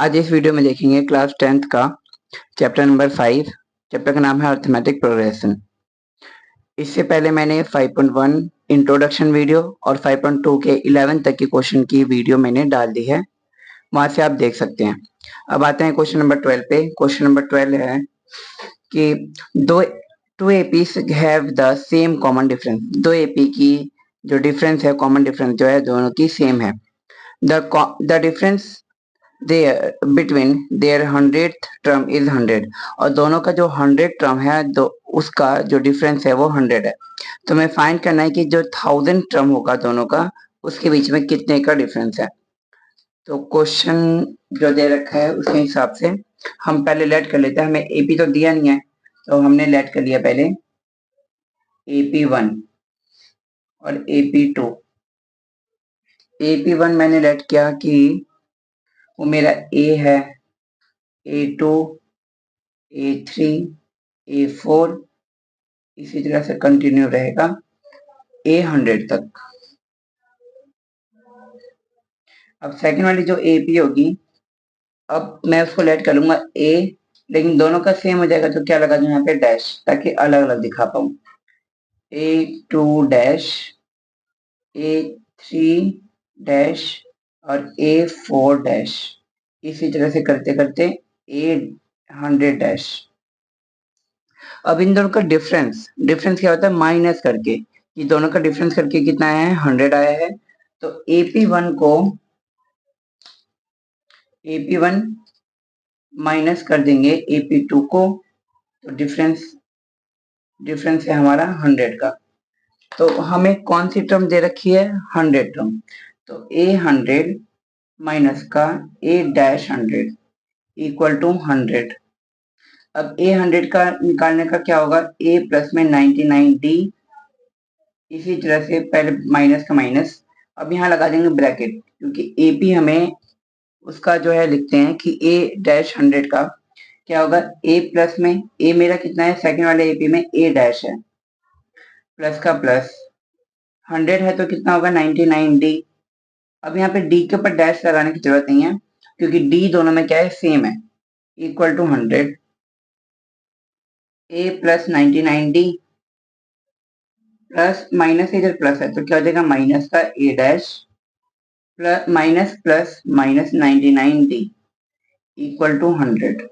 आज इस वीडियो में देखेंगे क्लास 10th का चैप्टर नंबर 5। चैप्टर का नाम है अरिथमेटिक प्रोग्रेशन। इससे पहले मैंने 5.1 इंट्रोडक्शन वीडियो और 5.2 के 11 तक के क्वेश्चन की वीडियो मैंने डाल दी है, वहां से आप देख सकते हैं। अब आते हैं क्वेश्चन नंबर 12 पे। क्वेश्चन नंबर 12 है कि do two APs have the same common difference. दो एपी की जो डिफरेंस है, कॉमन डिफरेंस जो है दोनों की सेम है। The difference between their 100th term is 100 और दोनों का जो 100 टर्म है उसका जो डिफरेंस है वो 100 है। तो हमें फाइंड करना है कि जो 1000 टर्म होगा दोनों का उसके बीच में कितने का डिफरेंस है। तो क्वेश्चन जो दे रखा है उसके हिसाब से हम पहले लेट कर लेते हैं। हमें एपी तो दिया नहीं है तो हमने लेट कर लिया पहले AP1 और AP2। AP1 मैंने लेट किया कि वो मेरा A है, A2, A3, A4 इसी तरह से कंटिन्यू रहेगा A100 तक। अब सेकंड वाली जो AP होगी, अब मैं उसको लेट कर लूंगा A, लेकिन दोनों का सेम हो जाएगा तो क्या लगा दूं यहाँ पे डैश, ताकि अलग अलग दिखा पाऊं। A2 डैश, A3 डैश और A4 डैश, इसी तरह से करते करते A100 डैश। अब इन दोनों का डिफरेंस क्या होता है, माइनस करके। ये दोनों का डिफरेंस करके कितना आया है, 100 आया है। तो AP1 माइनस कर देंगे AP2 को, तो डिफरेंस है हमारा 100 का। तो हमें कौन सी टर्म दे रखी है, 100 टर्म। तो A100 माइनस का A-100 इक्वल टू 100। अब A100 का निकालने का क्या होगा, A प्लस में 99D, इसी तरह से पहले माइनस का माइनस। अब यहाँ लगा देंगे ब्रैकेट, क्योंकि AP हमें उसका जो है लिखते हैं कि A-100 का क्या होगा, A प्लस में A मेरा कितना है, सेकंड वाले AP में A डैश है, प्लस का प्लस 100 है तो कितना होगा 99D। अब यहाँ पे D के ऊपर डैश लगाने की जरूरत नहीं है, क्योंकि D दोनों में क्या है, सेम है, equal to 100 A plus 99D plus minus, इधर प्लस है तो क्या हो जाएगा माइनस का A dash plus minus 99D equal to 100।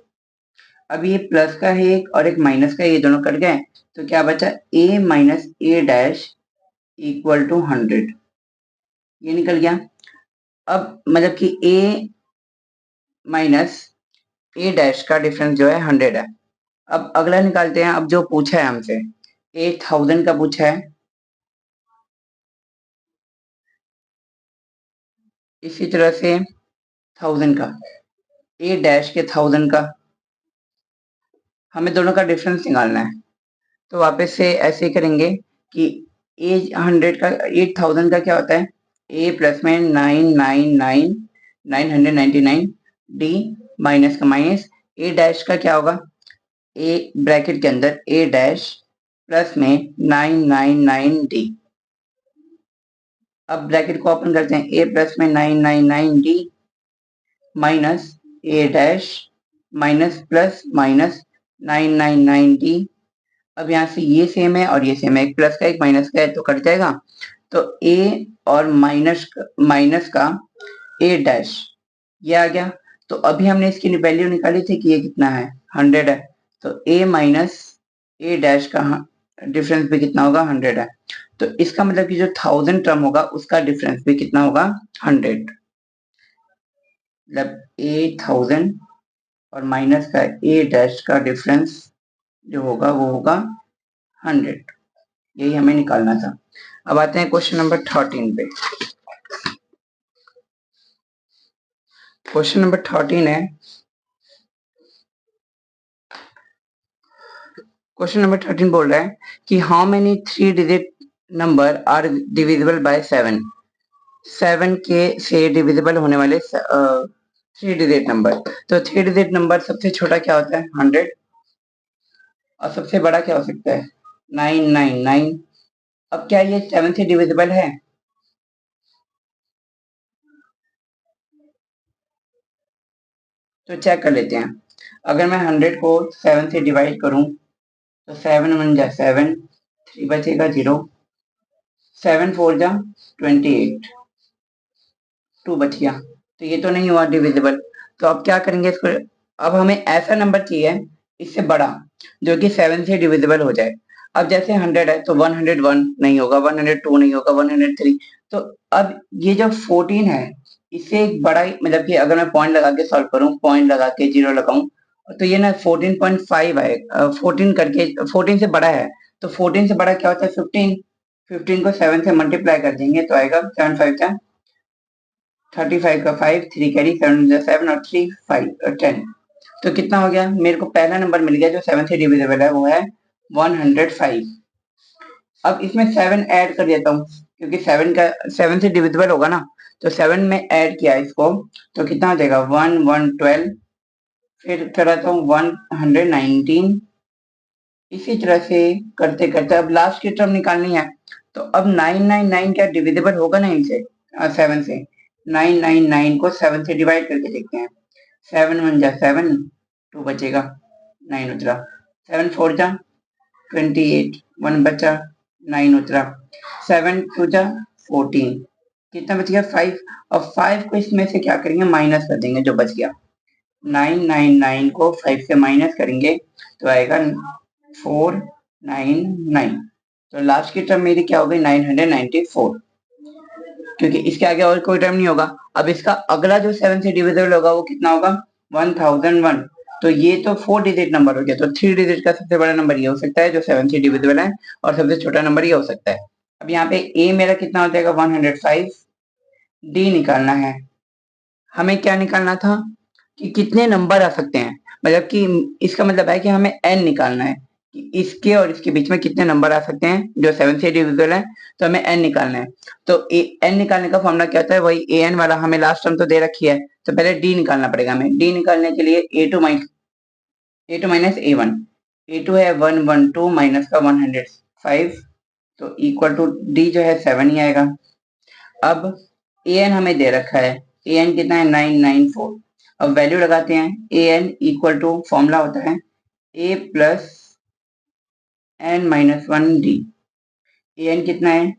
अब ये प्लस का है एक और एक माइनस का, ये दोनों कट गए तो क्या बचा, A minus A dash equal to 100, ये निकल गया। अब मतलब कि A माइनस A डैश का डिफरेंस जो है 100 है। अब अगला निकालते हैं। अब जो पूछा है हमसे A1000 का पूछा है, इसी तरह से 1000 का, A डैश के 1000 का, हमें दोनों का डिफरेंस निकालना है। तो वापस से ऐसे ही करेंगे कि A100 का, 8000 का क्या होता है, A प्लस में 999 माइनस का माइनस, A डैश का क्या होगा, A ब्रैकेट के अंदर A डैश प्लस में 999D। अब ब्रैकेट को ओपन करते हैं, A प्लस में 999D minus A dash minus plus minus 999D। अब यहाँ से ये सेम है और ये सेम है, एक प्लस का एक माइनस का है तो कट जाएगा। तो A और माइनस का A डैश ये आ गया। तो अभी हमने इसकी वैल्यू निकाली थी कि ये कितना है, 100 है। तो A माइनस A डैश का डिफरेंस भी कितना होगा, 100 है। तो इसका मतलब कि जो 1000 टर्म होगा उसका डिफरेंस भी कितना होगा, 100। मतलब A1000 और माइनस का A डैश का डिफरेंस जो होगा वो होगा 100। यही हमें निकालना था। अब आते हैं क्वेश्चन नंबर 13 पे। क्वेश्चन नंबर 13 है, क्वेश्चन नंबर 13 बोल रहा है कि how many 3 digit number are divisible by 7। 7 के से डिविजिबल होने वाले 3 डिजिट नंबर। तो 3 डिजिट नंबर सबसे छोटा क्या होता है, 100, और सबसे बड़ा क्या हो सकता है, 999। अब क्या ये 7 से डिविजिबल है, तो चेक कर लेते हैं। अगर मैं 100 को 7 से डिवाइड करूं तो 7 1 जा 7, 3 बचेगा 0, 7 4 जा 28, 2 बच गया। तो ये तो नहीं हुआ डिविजिबल। तो अब क्या करेंगे इसको, अब हमें ऐसा नंबर चाहिए इससे बड़ा जो कि 7 से डिविजिबल हो जाए। अब जैसे 100 है तो 101 नहीं होगा, 102 नहीं होगा, 103। तो अब ये जो 14 है इससे एक बड़ा मतलब कि अगर मैं पॉइंट लगा के सॉल्व करूं, पॉइंट लगा के 0 लगाऊं तो ये ना 14.5 है, 14 करके 14 से बड़ा है। तो 14 से बड़ा क्या होता है 15, 15 को 7 से मल्टीप्लाई कर देंगे तो आएगा 7 5 का 35 का 5, 3 कैरी 7 7 और 3 5 10। तो कितना हो गया, मेरे को पहला नंबर मिल गया जो 7 से डिविजिबल है, वो है 105। अब इसमें 7 ऐड कर देता हूँ क्योंकि 7 से डिविजिबल होगा ना, तो 7 में ऐड किया इसको तो कितना हो जाएगा 1 1 12, फिर कराता हूँ 119। इसी तरह से करते करते अब लास्ट की टर्म निकालनी है। तो अब 999 क्या डिविजिबल होगा ना इनसे, 7 से। 999 को 7 से डिवाइड करके देखते हैं। 7 1 जा 7, 2 बचेगा, 9 उतरा। 7 4 जा 28, 1 बचा, 9 उतरा। 7 2 जा 14, कितना बच गया 5। अब 5 को इसमें से क्या करेंगे माइनस कर देंगे जो बच गया। 999 को 5 से माइनस करेंगे तो आएगा 499। तो लास्ट की टर्म मेरी क्या हो गई 994, क्योंकि इसके आगे और कोई टर्म नहीं होगा। अब इसका अगला जो 7 से डिविजिबल होगा वो कितना होगा 1001। तो ये तो 4 डिजिट नंबर हो गया, तो 3 डिजिट का सबसे बड़ा नंबर ये हो सकता है जो 7 से डिविजिबल है, और सबसे छोटा नंबर ये हो सकता है। अब यहाँ पे ए मेरा कितना हो जाएगा 105, डी निकालना है। हमें क्या निकालना था कि कितने नंबर आ सकते हैं, मतलब कि इसका मतलब है कि हमें एन निकालना है कि इसके और इसके बीच में कितने नंबर आ सकते हैं जो 7 से डिविजिबल है। तो हमें एन निकालना है। तो एन निकालने का फॉर्मूला क्या होता है, वही ए एन वाला, हमें लास्ट टर्म तो दे रखी है। तो पहले डी निकालना पड़ेगा हमें। डी निकालने के लिए a two minus a one. A two है 112 माइनस का 105, तो इक्वल टू डी जो है 7 ही आएगा। अब ए एन हमें दे रखा है, ए एन कितना है 994। अब वैल्यू लगाते हैं, a N equal to formula होता है a plus n minus one d. A n कितना है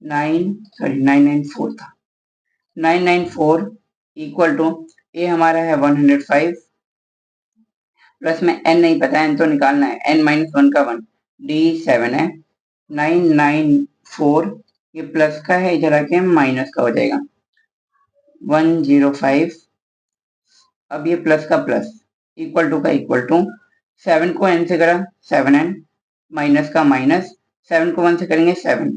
994 था, 994 इक्वल टू ए हमारा है 105 प्लस में एन नहीं पता है, एन तो निकालना है, एन माइनस वन का 1, डी 7 है। 994 ये प्लस का है, इधर आके माइनस का हो जाएगा 105। अब ये प्लस का प्लस, इक्वल टू का इक्वल टू, 7 को n से करा 7n, माइनस का माइनस, 7 को 1 से करेंगे 7,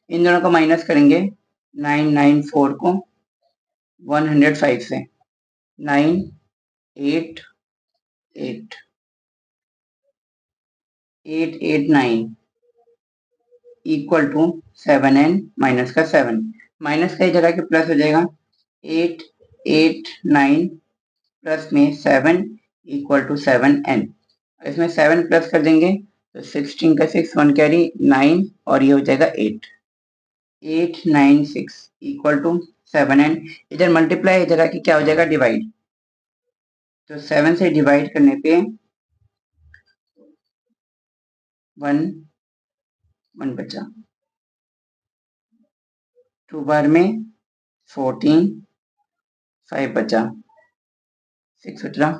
इन दोनों को माइनस करेंगे 994 को 105 से, 9 8 889 इक्वल टू 7n माइनस का 7, माइनस का इधर आके प्लस हो जाएगा 889 प्लस में 7 इक्वल टू 7n। इसमें 7 प्लस कर देंगे तो 16 का 6, 1 कैरी 9 और ये हो जाएगा 8, 896 इक्वल टू 7n। इधर मल्टीप्लाई, इधर आके क्या हो जाएगा डिवाइड। तो 7 से डिवाइड करने पे 1 1 बचा, 2 बार में 14, 5 बचा, 6 बचा,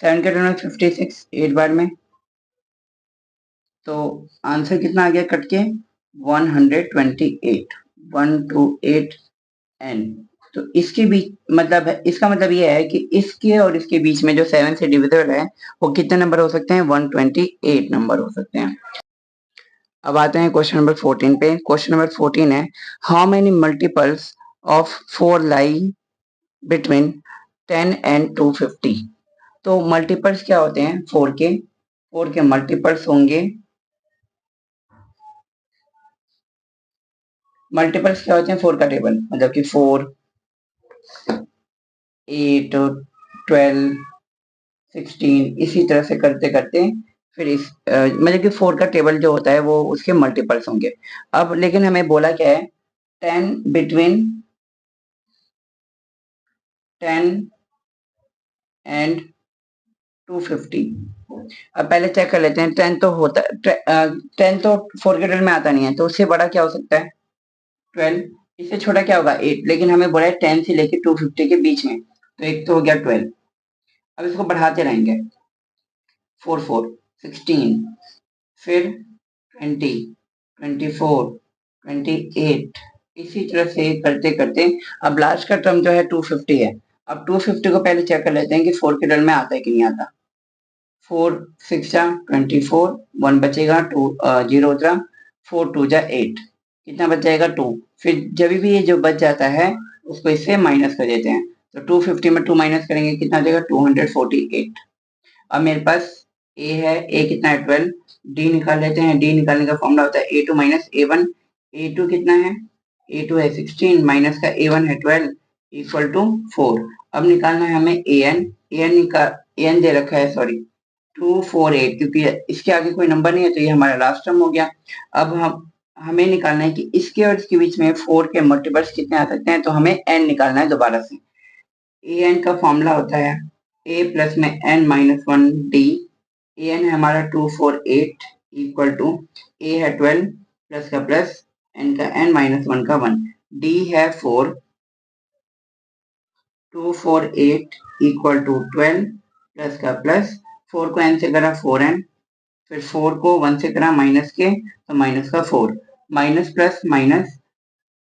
7 के टर्म में 56, 8 बार में। तो आंसर कितना आ गया कट के 128, 128 n। तो इसके बीच मतलब है, इसका मतलब ये है कि इसके और इसके बीच में जो 7 से डिविजिबल है वो कितने नंबर हो सकते हैं 128 नंबर हो सकते हैं। अब आते हैं क्वेश्चन नंबर 14 पे। क्वेश्चन नंबर 14 है how many multiples of 4 lie between 10 and 250। तो मल्टीपल्स क्या होते हैं 4 के, 4 के मल्टीपल्स होंगे, मल्टीपल्स क्या होते हैं 4 का टेबल, मतलब कि 4 8 12 16, इसी तरह से करते करते फिर इस मतलब कि 4 का टेबल जो होता है वो उसके मल्टीपल्स होंगे। अब लेकिन हमें बोला क्या है 10 बिटवीन 10 एंड 250। अब पहले चेक कर लेते हैं, 10 तो होता है, 10 तो 4 के टर्म में आता नहीं है, तो उससे बड़ा क्या हो सकता है 12, इससे छोटा क्या होगा 8, लेकिन हमें बोला है 10 से लेके 250 के बीच में, तो एक तो हो गया 12। अब इसको बढ़ाते रहेंगे, 4 4 16, फिर 20 24 28, इसी तरह से करते करते अब लास्ट का टर्म जो है 250 है। अब 250 को पहले चेक कर लेते हैं कि 4 के टर्म में आता है कि नहीं आता। 4 6 जा 24, 1 बचेगा, 2 0 उतरा, 4 2 जा 8, कितना बच जाएगा 2। फिर जब भी ये जो बच जाता है उसको इससे माइनस कर देते हैं, तो 250 में 2 माइनस करेंगे कितना आ जाएगा 248। अब मेरे पास ए है, ए कितना है 12, डी निकाल लेते हैं। डी निकालने का फॉर्मूला होता है a2 माइनस a1। a2 कितना है, a2 है 16 माइनस का a1 है 12 इक्वल टू 4। अब निकालना है हमें an दे रखा है, सॉरी 248, क्योंकि इसके आगे कोई नंबर नहीं है तो ये हमारा लास्ट टर्म हो गया। अब हमें निकालना है कि इसके और इसके बीच में 4 के मल्टीपल्स कितने आ सकते हैं, तो हमें n निकालना है दोबारा से। an का फॉर्मूला होता है a प्लस में n माइनस 1 डी। an है हमारा 248 इक्वल टू a है 12 प्लस का प्लस n का n माइनस 1 का 1, d है 4, 248 इक्वल टू 12 प्लस का प्लस 4 को n से करा 4n, फिर 4 को 1 से करा माइनस के तो माइनस का 4, माइनस प्लस माइनस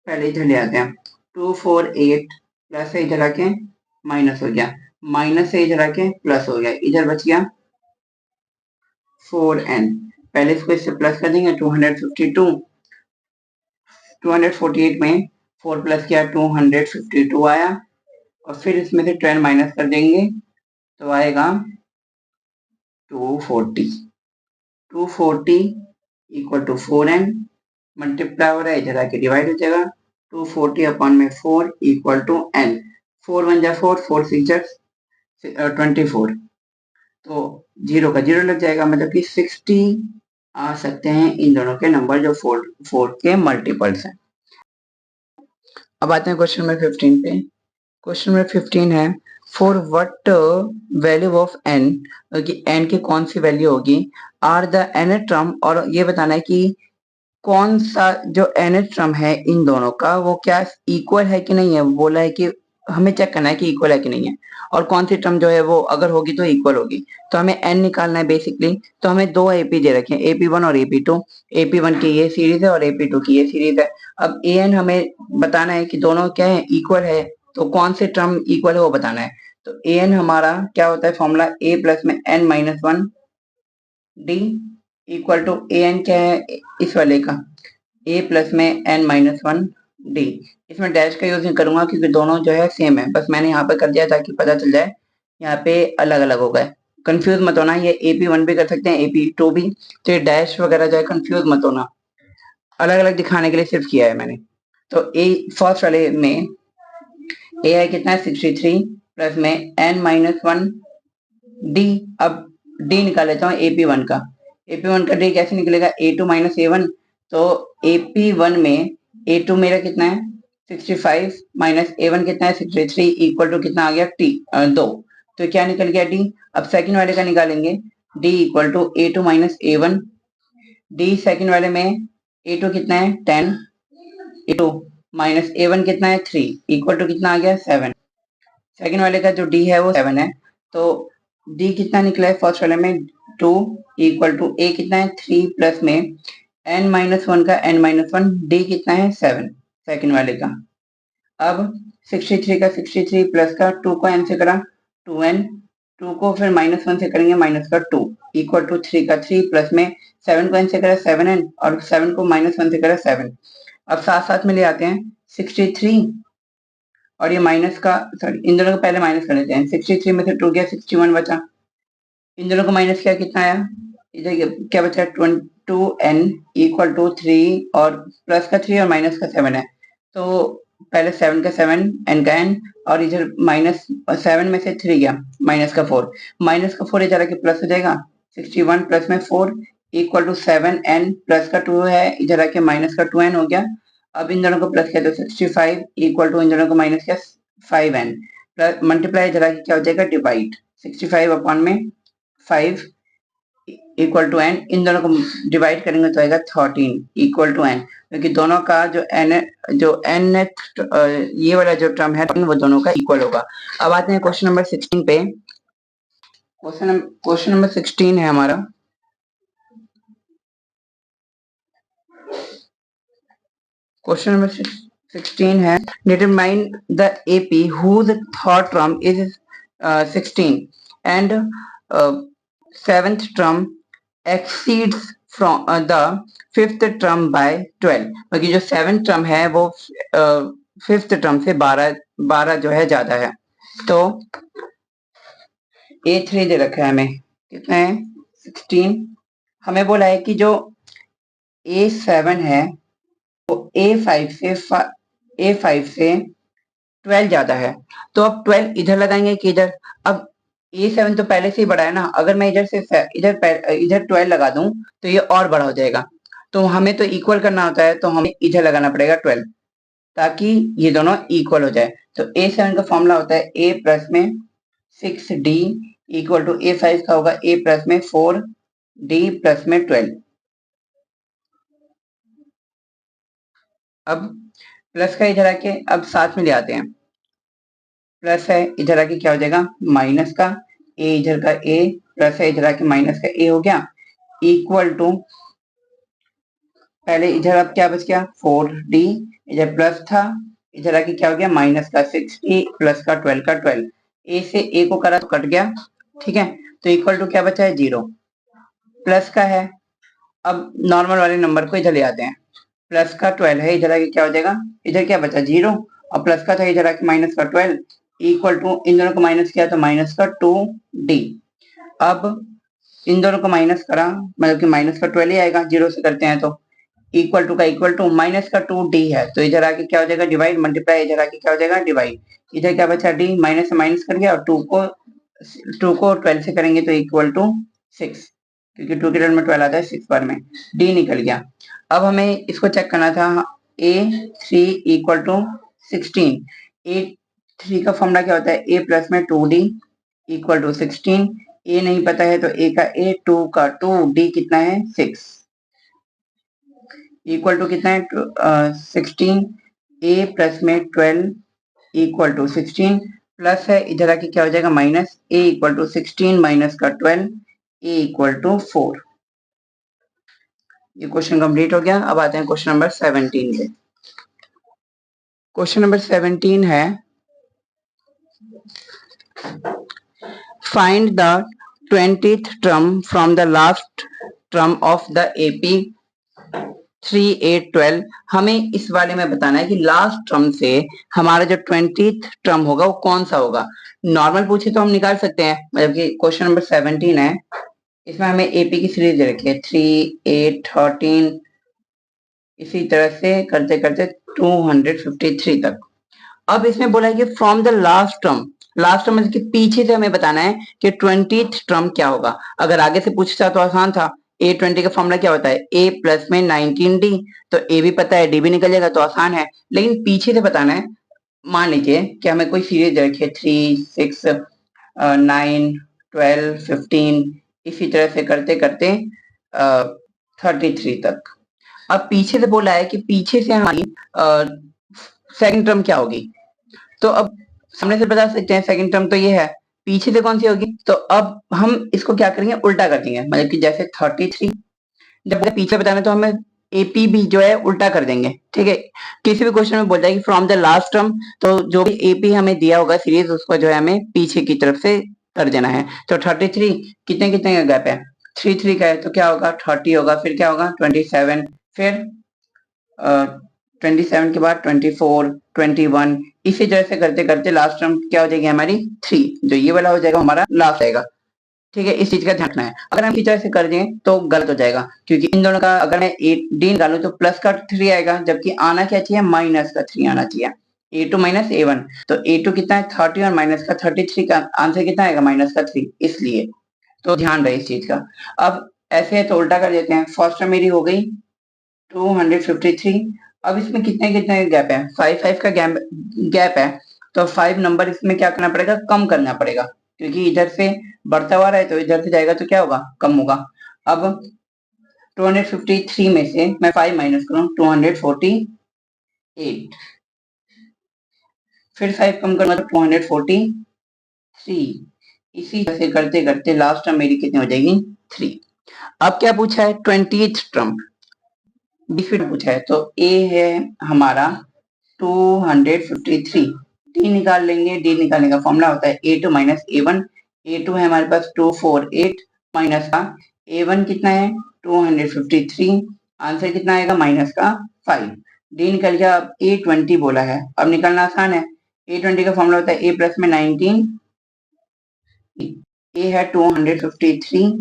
पहले इधर ले आते हैं, 248 प्लस से इधर आके माइनस हो गया, माइनस से इधर आके प्लस हो गया, इधर बच गया 4n। पहले इसको इससे प्लस कर देंगे 252, 248 में 4 प्लस किया 252 आया, और फिर इसमें से 10 माइनस कर देंगे तो आएगा 240। 240 इक्वल टू 4n, मल्टीप्लाई हो रहा है इधर आके डिवाइड हो जाएगा, 240 अपॉन में 4 इक्वल टू n, 4 1 जा 4, 4 6 जा 24, तो 0 का 0 लग जाएगा, मतलब कि 60 आ सकते हैं इन दोनों के नंबर जो 4 के मल्टीपल्स हैं। अब आते हैं क्वेश्चन नंबर 15 पे। क्वेश्चन नंबर 15 है for what value of n, कि n की कौन सी वैल्यू होगी, आर द nth टर्म, और ये बताना है कि कौन सा जो nth टर्म है इन दोनों का वो क्या इक्वल है कि नहीं है। बोला है कि हमें चेक करना है कि इक्वल है कि नहीं है, और कौन सी टर्म जो है वो अगर होगी तो इक्वल होगी। तो हमें n निकालना है बेसिकली, तो हमें दो AP दे रखे हैं, AP1 और AP2। AP1 की ये सीरीज है और AP2 की ये सीरीज है। अब an हमें बताना है कि दोनों क्या है इक्वल है, तो कौन से टर्म इक्वल है वो बताना है। तो an हमारा क्या होता है फॉर्मूला a प्लस में n minus 1 D equal to an क्या है इस वाले का a प्लस में n माइनस 1 डी। इसमें डैश का यूज नहीं करूंगा क्योंकि दोनों जो है सेम है, बस मैंने यहाँ पे कर दिया ताकि पता चल जाए यहाँ पे अलग अलग हो गए। कंफ्यूज मत होना, ये AP1 भी कर सकते हैं AP2 भी, तो ये डैश वगैरह जो है कंफ्यूज मत होना, अलग अलग दिखाने के लिए सिर्फ किया है मैंने। तो ए फर्स्ट वाले में ए है कितना है 63 प्लस में n माइनस 1 डी। अब डी निकाल लेता हूँ AP1 का। AP1 का डी कैसे निकलेगा A2 माइनस A1, तो AP1 में A2 मेरा कितना है 65 माइनस A1 कितना है 63 इक्वल टू कितना आ गया 2, तो क्या निकल गया D। अब सेकंड वाले का निकालेंगे, D equal to A2 minus A1, D second वाले में A2 कितना है 10, A2 माइनस A1 कितना है 3 इक्वल टू कितना आ गया 7। सेकंड वाले का जो D है वो 7 है, तो D कितना निकला है फर्स्ट वाले में 2 इक्वल टू A कितना है 3 प्लस में n माइनस 1 का n माइनस 1, D कितना है 7 सेकंड वाले का। अब 63 का 63 प्लस का 2 को n से करा 2n, 2 को फिर माइनस 1 से करेंगे माइनस का 2 इक्वल टू 3 का 3 प्लस में 7 को n से करा 7n और 7 को माइनस 1 से करा 7। अब साथ साथ में ले आते हैं 63 और ये माइनस का, सॉरी इन दोनों को पहले माइनस कर लेते हैं, 63 में से 2 गया 61 बचा, इन दोनों को माइनस किया कितना आया, इधर क्या बचा 2n इक्वल टू 3 और प्लस का 3 और माइनस का 7 है, तो पहले 7 का 7 n का n और इधर माइनस 7 में से 3 गया माइनस का 4, माइनस का 4 इधर आके प्लस हो जाएगा 61 प्लस में 4 इक्वल टू 7n प्लस का 2 है इधर आके माइनस का 2n हो गया। अब इन दोनों को प्लस किया तो 65 इक्वल टू इन दोनों को माइनस किया 5n प्लस मल्टीप्लाई जरा क्या हो जाएगा डिवाइड 65 अपॉन में 5 इक्वल टू एन, इन दोनों को डिवाइड करेंगे तो आएगा 13 इक्वल टू एन, क्योंकि दोनों का जो एन ये वाला जो टर्म है वो दोनों का इक्वल होगा। अब आते हैं क्वेश्चन नंबर 16 पे। क्वेश्चन नंबर 16 है हमारा। क्वेश्चन नंबर 16 है, determine the AP whose third term is 16 and seventh term exceeds from the fifth term by 12, क्योंकि जो सेवेंथ टर्म है वो फिफ्थ टर्म से 12 जो है ज्यादा है। तो A3 दे रखा है हमें, कितना है 16। हमें बोला है कि जो A7 है वो A5 से 12 ज्यादा है। तो अब 12 इधर लगाएंगे कि इधर। अब A7 तो पहले से ही बड़ा है ना, अगर मैं इधर से इधर 12 लगा दूं तो ये और बड़ा हो जाएगा। तो हमें तो इक्वल करना होता है, तो हमें इधर लगाना पड़ेगा 12 ताकि ये दोनों इक्वल हो जाए। तो A7 का फॉर्मूला होता है A प्लस में 6D इक्वल टू A5 का होगा A प्लस में 4D प्लस में 12। अब प्लस का इधर आके अब साथ में ले आते हैं, प्लस है इधर आके क्या हो जाएगा माइनस का, ए इधर का ए प्लस है इधर आके माइनस का ए हो गया इक्वल टू, पहले इधर अब क्या बच गया 4D, इधर प्लस था इधर आके क्या हो गया माइनस का 6D प्लस का 12 ए से ए को करा तो कट गया, ठीक है। तो इक्वल टू क्या बचा है 0, प्लस का है। अब नॉर्मल वाले नंबर को इधर ले आते हैं, प्लस का 12 है इधर आके क्या हो जाएगा, इधर क्या बचा 0 और प्लस का था इधर आके माइनस का 12 इक्वल टू, इन दोनों को माइनस किया तो माइनस का 2D। अब इन दोनों को माइनस करा मतलब कि माइनस का 12 ही आएगा, 0 से करते हैं तो इक्वल टू का इक्वल टू माइनस का 2D है, तो इधर आके क्या हो जाएगा डिवाइड, मल्टीप्लाई इधर आके क्या हो जाएगा डिवाइड, इधर क्या बचा D माइनस से माइनस कर गया और 2 को 12 से करेंगे तो इक्वल टू 6, क्योंकि 2 के टर्म में 12 आता है 6 बार में, D निकल गया। अब हमें इसको चेक करना था A3 इक्वल टू 16, A3 का फॉर्मूला क्या होता है A प्लस में 2D इक्वल टू 16, A नहीं पता है तो A का A 2 का 2D कितना है 6 इक्वल टू कितना है 16, A प्लस में 12 इक्वल टू 16 प्लस है इधर आके क्या हो जाएगा minus, A equal to 16 minus का 12 A इक्वल टू 4। ये क्वेश्चन कंप्लीट हो गया। अब आते हैं क्वेश्चन नंबर 17 पे। क्वेश्चन नंबर 17 है, find the 20th term from the last term of the AP 3 8 12। हमें इस वाले में बताना है कि लास्ट टर्म से हमारा जो 20th टर्म होगा वो कौन सा होगा। नॉर्मल पूछे तो हम निकाल सकते हैं, मतलब कि क्वेश्चन नंबर 17 है, इसमें हमें एपी की सीरीज दे रखी है 3 8 13, इसी तरह से करते करते 253 तक। अब इसमें बोला है कि from the last term, last term मतलब कि पीछे से हमें बताना है कि 20th टर्म क्या होगा। अगर आगे से पूछता तो आसान था, A20 का फॉर्मूला क्या होता है A प्लस में 19D, तो A भी पता है D भी निकल जाएगा तो आसान है। लेकिन पीछे से बताना है, मान लीजिए कि हमें कोई सीरीज दे रखी है 3 6 9 12 15, इसी तरह से करते करते 33 तक। अब पीछे से बोला है कि पीछे से हमारी सेकंड टर्म क्या होगी, तो अब सामने से बता सकते हैं सेकंड टर्म तो ये है, पीछे से कौन सी होगी, तो अब हम इसको क्या करेंगे उल्टा कर देंगे, मतलब कि जैसे 33 जब पीछे बताना तो हमें एपी भी जो है उल्टा कर देंगे, ठीक है। किसी भी क्वेश्चन में बोलता है कि फ्रॉम द लास्ट टर्म, तो जो भी एपी हमें दिया होगा सीरीज उसको जो है हमें पीछे की तरफ से कर देना है। तो 33 कितने कितने का गैप है 3 का है, तो क्या होगा 30 होगा, फिर क्या होगा 27, फिर 27 के बाद 24 21, इसी तरह से करते करते लास्ट टर्म क्या हो जाएगी हमारी 3, जो ये वाला हो जाएगा हमारा लास्ट आएगा, ठीक है। इस चीज का ध्यान रखना है, अगर हम इसी तरह से कर दें तो गलत हो जाएगा, क्योंकि इन दोनों का अगर मैं D निकालू तो प्लस का 3 आएगा, जबकि आना क्या चाहिए माइनस का 3 आना चाहिए, A2 माइनस A1, तो A2 कितना है 30 और माइनस का 33 का आंसर कितना आएगा माइनस का 3, इसलिए तो ध्यान रहे इस चीज का। अब ऐसे है तो उल्टा कर देते हैं, फर्स्ट टर्म मेरी हो गई 253, अब इसमें कितने कितने गैप है 5 5 का गैप है, तो 5 नंबर इसमें क्या करना पड़ेगा, कम करना पड़ेगा, क्योंकि इधर से बढ़ता हुआ है तो इधर से जाएगा तो क्या होगा, कम होगा। अब 253 में से मैं 5 माइनस करूं 248, फिर 5 कम करूंगा तो 243, इसी तरह से करते करते लास्ट टर्म मेरी कितनी हो जाएगी, 3। अब क्या पूछा है, 20th टर्म बी फिर पूछा है, तो ए है हमारा 253, डी निकाल लेंगे, डी निकालने का फॉर्मूला होता है A2 माइनस A1, A2 है हमारे पास 248 माइनस का A1 कितना है 253, आंसर कितना आएगा माइनस का 5, डी निकल गया। अब A20 बोला है, अब निकालना आसान है, A20 का फॉर्मूला होता है A प्लस में 19, ए है 253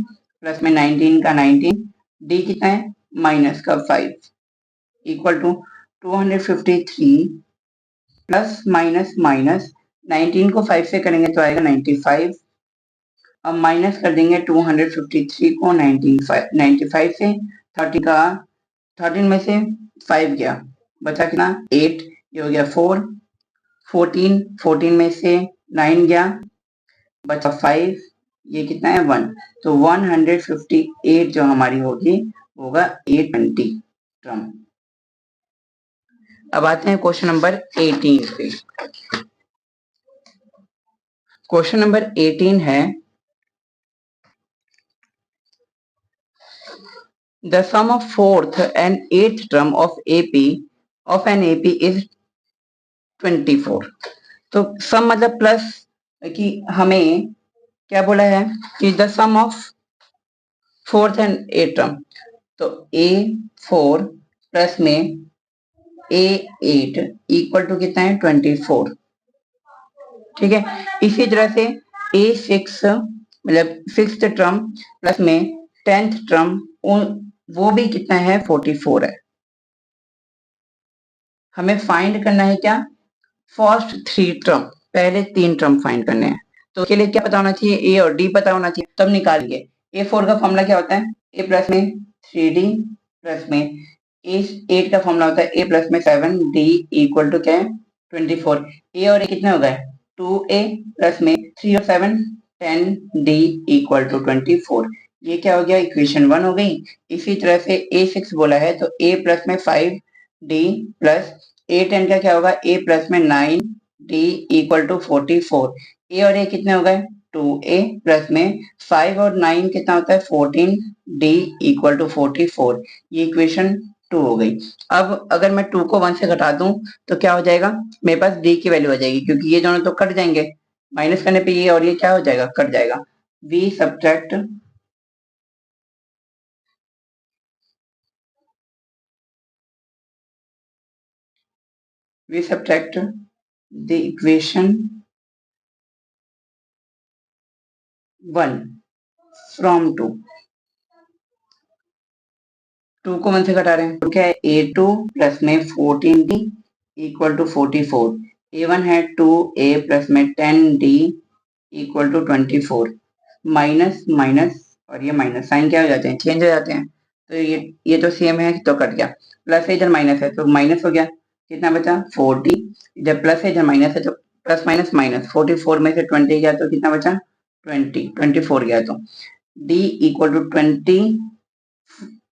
प्लस में 19 का 19, डी कितना है माइनस का 5, equal to 253 plus minus minus 19 को 5 से करेंगे तो आएगा 95, अब माइनस कर देंगे 253 को 95 से, 13 में से 5 गया, बचा कितना 8, ये हो गया 4, 14 में से 9 गया, बचा 5, ये कितना है 1, तो 158 जो हमारी होगी होगा A20 टर्म। अब आते हैं क्वेश्चन नंबर 18 पे। क्वेश्चन नंबर 18 है, the sum of 4th and 8th term of an AP is 24। तो सम मतलब प्लस, कि हमें क्या बोला है कि the sum of 4th and 8th term, तो A4 प्लस में A8 इक्वल टू कितना है 24, ठीक है। इसी तरह से A6 मतलब 6th टर्म प्लस में 10th टर्म, वो भी कितना है 44 है। हमें फाइंड करना है क्या, फर्स्ट 3 टर्म, पहले 3 टर्म फाइंड करने हैं, तो उसके लिए क्या पता होना चाहिए, ए और डी पता होना चाहिए, तब निकालिए। A4 का फॉर्मूला क्या होता है, ए प्लस में 3D प्लस में A8 का फॉर्मूला होता है A प्लस में 7D इक्वल टू क्या है 24, ए और ए कितने हो गए 2A प्लस में 3 और 7 10D इक्वल टू 24, ये क्या हो गया इक्वेशन 1 हो गई। इसी तरह से A6 बोला है तो A प्लस में 5D प्लस A10 का क्या होगा A प्लस में 9D इक्वल टू 44, ए और ए कितने हो गए 2A प्लस में 5 और 9 कितना होता है 14D इक्वल टू 44, ये इक्वेशन 2 हो गई। अब अगर मैं 2 को 1 से घटा दूं तो क्या हो जाएगा, मेरे पास D की वैल्यू आ जाएगी, क्योंकि ये दोनों तो कट जाएंगे, माइनस करने पे ये और ये क्या हो जाएगा कट जाएगा। V subtract the equation 1 from 2, 2 को 1 से घटा रहे हैं तो क्या है A2 प्लस में 14D इक्वल टू 44, A1 है 2A प्लस में 10D equal to 24, minus minus और ये माइनस साइन क्या हो जाते हैं चेंज हो जाते हैं, तो ये तो सेम है तो कट गया, प्लस है इधर माइनस है तो माइनस हो गया, कितना बचा 4D, इधर प्लस है इधर माइनस है तो प्लस माइनस माइनस, 44 में से 20 गया तो कितना बचा 24 गया, तो D इक्वल टू 20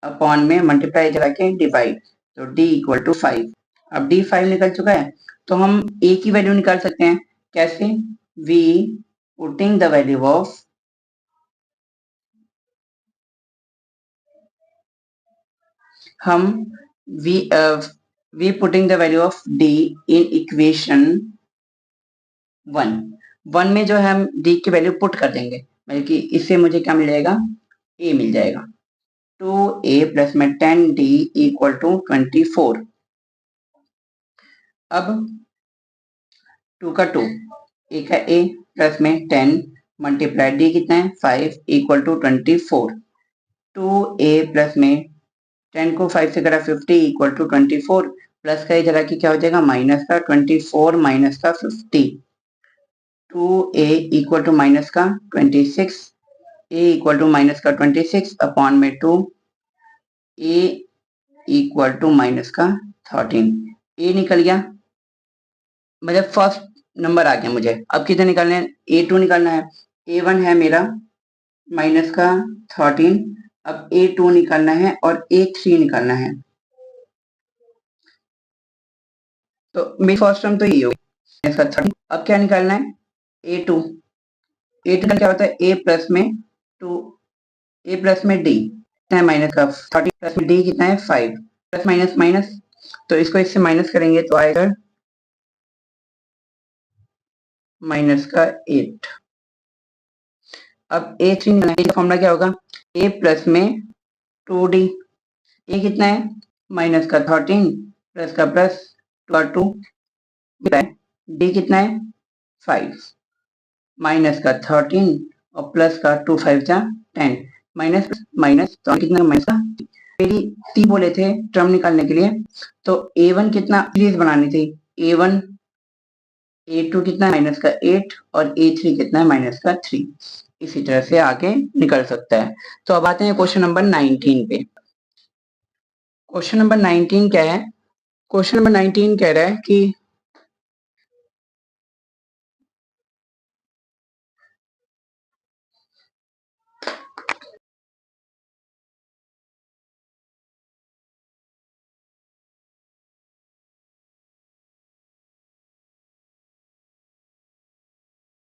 अपॉन में मल्टीप्लाई करा के डिवाइड, तो D इक्वल टू 5। अब D 5 निकल चुका है तो हम A की वैल्यू निकाल सकते हैं, कैसे, V putting the value of हम V putting the value of D in equation 1 में जो है हम D की वैल्यू पुट कर देंगे, मतलब कि इससे मुझे क्या मिल जाएगा A मिल जाएगा, 2A प्लस में 10D इक्वल टू 24। अब 2 का 2, A का A प्लस में 10 मल्टीप्लाई D कितना है 5 इक्वल टू 24, 2A प्लस में 10 को 5 से करा 50 इक्वल टू 24, प्लस का इधर आके क्या हो जाएगा माइनस का 24 माइनस का 50, 2A इक्वल टू माइनस का 26, A इक्वल टू माइनस का 26 अपॉन में 2, A इक्वल टू माइनस का 13, A निकल गया, मतलब फर्स्ट नंबर आ गया मुझे। अब कितने निकालने हैं? A2 निकालना है। A1 है मेरा माइनस का 13, अब A2 निकालना है और A3 निकालना है। तो मेरी फर्स्ट टर्म तो यही होगी माइनस का 13। अब क्या निकालना है? A2। A2 क्या होता है? A प्लस में 2, A प्लस में D कितना है? माइनस का 13 प्लस में D कितना है? 5, प्लस माइनस माइनस, तो इसको इससे माइनस करेंगे तो आएगा माइनस का 8। अब A3 का फॉर्मूला क्या होगा? A प्लस में 2D, A कितना है? माइनस का 13 प्लस का प्लस 2 D कितना है? 5 माइनस का 13 और प्लस का 2 5 जा 10, माइनस माइनस तो कितना माइनस का मेरी 3 बोले थे टर्म निकालने के लिए, तो A1 कितना सीरीज बनानी थी? A1 A2 कितना है? माइनस का 8 और A3 कितना है? माइनस का 3। इसी तरह से आगे निकल सकता है। तो अब आते हैं क्वेश्चन नंबर 19 पे। क्वेश्चन नंबर 19 क्या है? क्वेश्चन नंबर 19 कह रहा है कि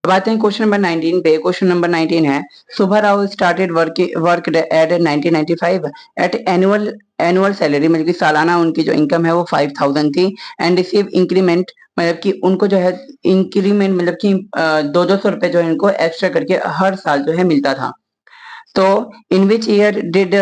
अब आते हैं क्वेश्चन नंबर 19 पे। क्वेश्चन नंबर 19 है, Subha Rao started work at 1995 at annual salary, मतलब कि सालाना उनकी जो इनकम है वो 5000 थी, एंड रिसीव इंक्रीमेंट, मतलब कि उनको जो है इंक्रीमेंट मतलब कि 200 रुपए जो है इनको एक्स्ट्रा करके हर साल जो है मिलता था। तो in which year did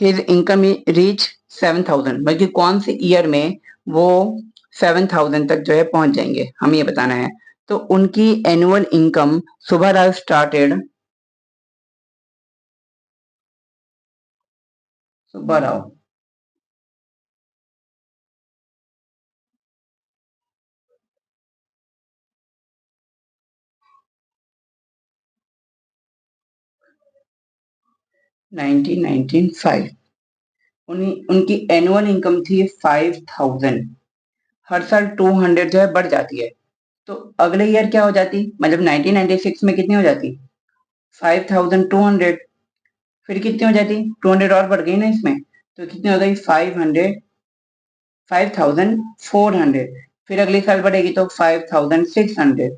his income reach 7000, मतलब कि कौन से ईयर में वो 7000 तक जो है पहुंच जाएंगे, हमें ये बताना है। तो उनकी एनुअल इनकम, सुबह राव स्टार्टेड, सुबह राव 1995, उनकी एनुअल इनकम थी 5000, हर साल 200 जो है बढ़ जाती है। तो अगले ईयर क्या हो जाती, मतलब 1996 में कितनी हो जाती? 5200। फिर कितनी हो जाती? 200 और बढ़ गई ना इसमें, तो कितनी हो गई? 500, 5400। फिर अगले साल बढ़ेगी तो 5600।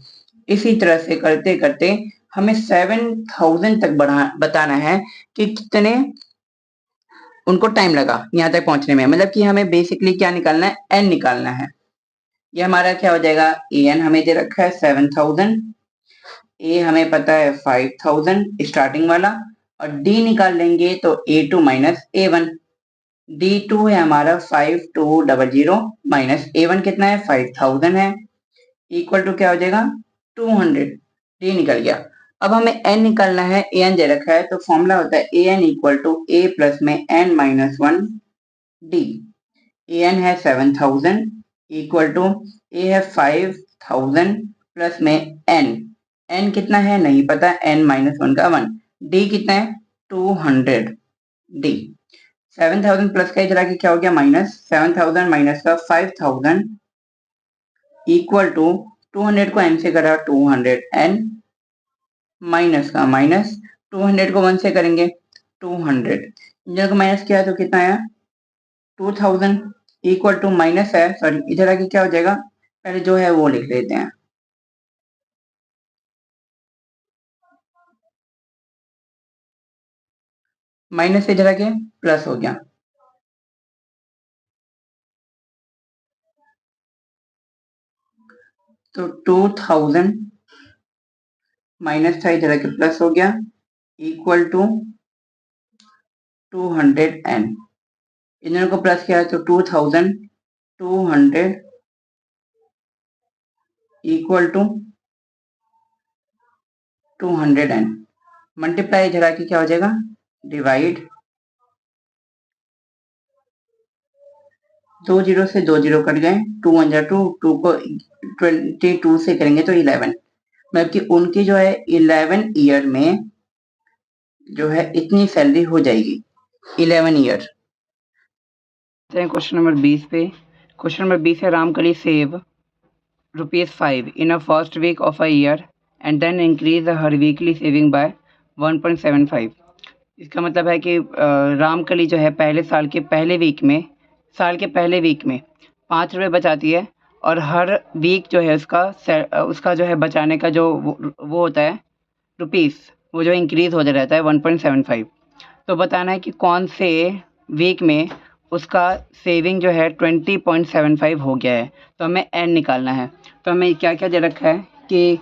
इसी तरह से करते करते हमें 7000 तक बढ़ा बताना है कि कितने उनको टाइम लगा यहाँ तक पहुंचने में। मतलब कि हमें बेसिकली क्या निकालना है? एन निकालना है। ये हमारा क्या हो जाएगा? ए एन हमें दे रखा है 7000, ए हमें पता है 5000 स्टार्टिंग वाला, और डी निकाल लेंगे तो A2 माइनस A1। D2 है हमारा 5200 माइनस A1 कितना है? 5000 है, इक्वल टू क्या हो जाएगा? 200। डी निकल गया। अब हमें एन निकालना है, ए एन दे रखा है, तो फॉर्मूला होता है A N equal to A plus में एन माइनस 1 डी। ए एन है 7000 इक्वल टू ए है 5000 प्लस में एन, एन कितना है नहीं पता, एन माइनस 1 का 1, डी कितना है? 200। डी 7000 प्लस का इधर आके क्या हो गया? माइनस 7000 माइनस का 5000 इक्वल टू 200 को n से करा 200 n माइनस का माइनस 200 को 1 से करेंगे 200, इधर को माइनस किया तो कितना आया? 2000 इक्वल टू माइनस है, सॉरी इधर आके क्या हो जाएगा? पहले जो है वो लिख लेते हैं, माइनस से इधर आके प्लस हो गया। तो 2000 माइनस था इधर आके प्लस हो गया, इक्वल टू 200n, इधर को प्लस किया तो 2200 इक्वल टू 200n, मल्टीप्लाई इधर आके क्या हो जाएगा? डिवाइड, 2 जीरो से 2 जीरो कट गए, 2 वन जा 2, 2 को 22 से करेंगे तो 11, मतलब कि उनकी जो है 11 ईयर में जो है इतनी सैलरी हो जाएगी 11 ईयर। क्वेश्चन नंबर 20 पे। क्वेश्चन नंबर 20 है, Ramkali save ₹5 in a first week of a year and then increase her weekly saving by 1.75। इसका मतलब है कि रामकली जो है साल के पहले वीक में ₹5 बचाती है और हर वीक जो है उसका जो है बचाने का जो वो होता है रुपीस, वो जो इंक्रीज़ होता रहता है 1.75। तो बताना है कि कौन से वीक में उसका सेविंग जो है 20.75 हो गया है। तो हमें एन निकालना है। तो हमें क्या क्या दे रखा है कि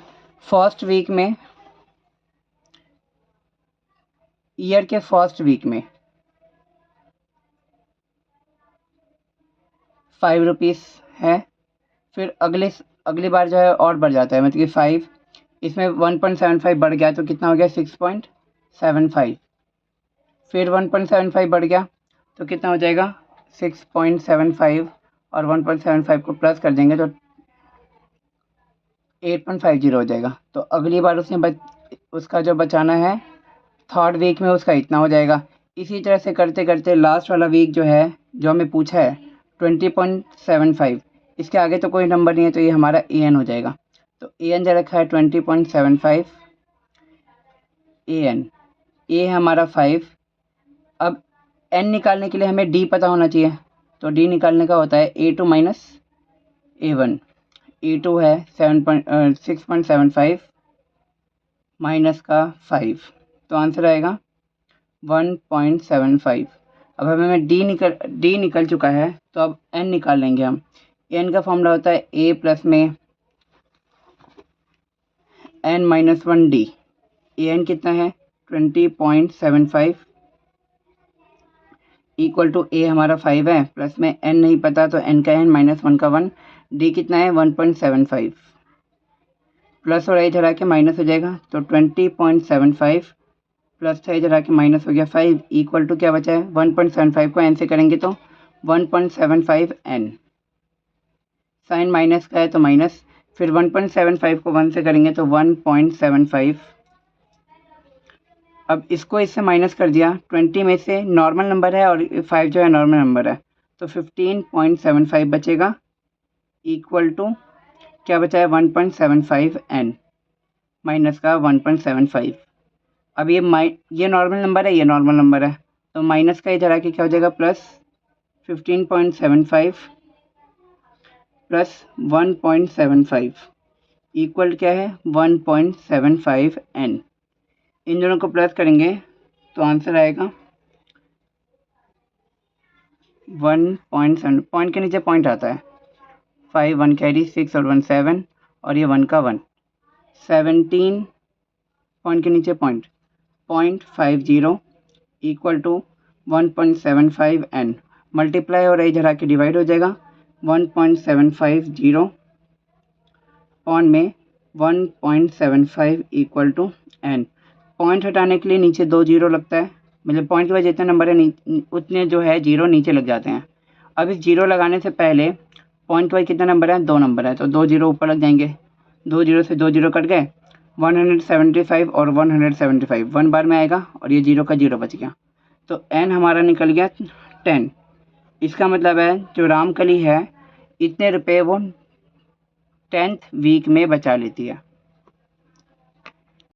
फर्स्ट वीक में, ईयर के फर्स्ट वीक में ₹5 है, फिर अगली बार जो है और बढ़ जाता है, मतलब कि 5, इसमें 1.75 बढ़ गया तो कितना हो गया 6.75, फिर 1.75 बढ़ गया तो कितना हो जाएगा 6.75 और 1.75 को प्लस कर देंगे तो 8.50 हो जाएगा। तो अगली बार उसका जो बचाना है थर्ड वीक में उसका इतना हो जाएगा। इसी तरह से करते करते लास्ट वाला वीक जो है जो हमें पूछा है 20.75, इसके आगे तो कोई नंबर नहीं है तो ये हमारा AN हो जाएगा। तो AN दे रखा है 20.75, AN, A है हमारा 5। अब N निकालने के लिए हमें D पता होना चाहिए, तो D निकालने का होता है A2 माइनस A1। A2 है 6.75 माइनस का 5, तो आंसर आएगा 1.75। अब हमें D निकल चुका है तो अब N निकाल लेंगे हम। N का फॉर्मूला होता है A प्लस में N माइनस 1D। AN कितना है 20.75 इक्वल टू A हमारा 5 है, प्लस में N नहीं पता तो N का N माइनस 1 का 1, D कितना है 1.75, प्लस और इधर आके माइनस हो जाएगा तो 20.75 प्लस था इधर आके माइनस हो गया 5 इक्वल टू क्या बचा है 1.75 को N से करेंगे तो 1.75 N, साइन माइनस का है तो माइनस, फिर 1.75 को 1 से करेंगे तो 1.75। अब इसको इससे माइनस कर दिया, 20 में से नॉर्मल नंबर है और 5 जो है नॉर्मल नंबर है तो 15.75 बचेगा इक्वल टू क्या बचा है 1.75 N माइनस का 1.75। अब ये नॉर्मल नंबर है, ये नॉर्मल नंबर है तो माइनस का इधर आके क्या हो जाएगा प्लस 15.75 प्लस 1.75 इक्वल क्या है 1.75 N। इन दोनों को प्लस करेंगे तो आंसर आएगा 1.7, पॉइंट के नीचे पॉइंट आता है, 5 1 कैरी 6 और 1 7 और ये 1 का 1, 17 पॉइंट के नीचे point 0.50 equal to 1.75 N, multiply और इधर आके डिवाइड हो जाएगा 1.750 पॉइंट में 1.75 इक्वल टू N। पॉइंट हटाने के लिए नीचे 2 जीरो लगता है, मतलब पॉइंट के बाद जितने नंबर है उतने जो है जीरो नीचे लग जाते हैं। अब इस जीरो लगाने से पहले पॉइंट के बाद कितना नंबर है 2 नंबर है तो 2 जीरो ऊपर लग जाएंगे, 2 जीरो से 2 जीरो कट गए 175 और 175 1 बार में आएगा और ये जीरो का जीरो बच गया तो N हमारा निकल गया 10। इसका मतलब है जो रामकली है इतने रुपए वो 10th वीक में बचा लेती है।